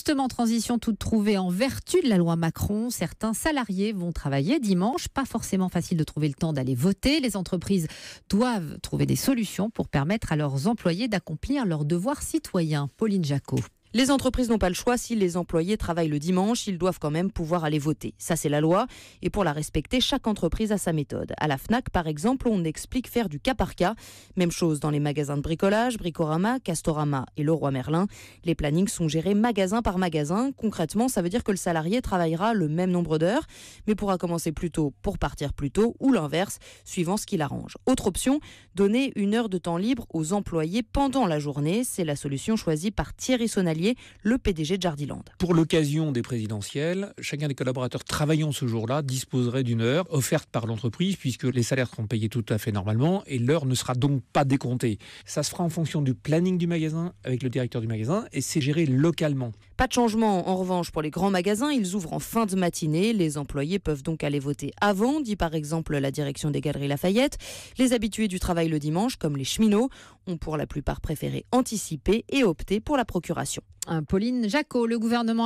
Justement, transition toute trouvée en vertu de la loi Macron. Certains salariés vont travailler dimanche. Pas forcément facile de trouver le temps d'aller voter. Les entreprises doivent trouver des solutions pour permettre à leurs employés d'accomplir leurs devoirs citoyens. Pauline Jacot. Les entreprises n'ont pas le choix. Si les employés travaillent le dimanche, ils doivent quand même pouvoir aller voter. Ça, c'est la loi. Et pour la respecter, chaque entreprise a sa méthode. À la Fnac, par exemple, on explique faire du cas par cas. Même chose dans les magasins de bricolage, Bricorama, Castorama et Leroy Merlin. Les plannings sont gérés magasin par magasin. Concrètement, ça veut dire que le salarié travaillera le même nombre d'heures, mais pourra commencer plus tôt pour partir plus tôt ou l'inverse, suivant ce qu'il arrange. Autre option, donner 1 heure de temps libre aux employés pendant la journée. C'est la solution choisie par Thierry Sonalier, le PDG de Jardiland. Pour l'occasion des présidentielles, chacun des collaborateurs travaillant ce jour-là disposerait d'une heure offerte par l'entreprise puisque les salaires seront payés tout à fait normalement et l'heure ne sera donc pas décomptée. Ça se fera en fonction du planning du magasin avec le directeur du magasin et c'est géré localement. Pas de changement en revanche pour les grands magasins, ils ouvrent en fin de matinée. Les employés peuvent donc aller voter avant, dit par exemple la direction des Galeries Lafayette. Les habitués du travail le dimanche, comme les cheminots, ont pour la plupart préféré anticiper et opter pour la procuration. Pauline Jacot, le gouvernement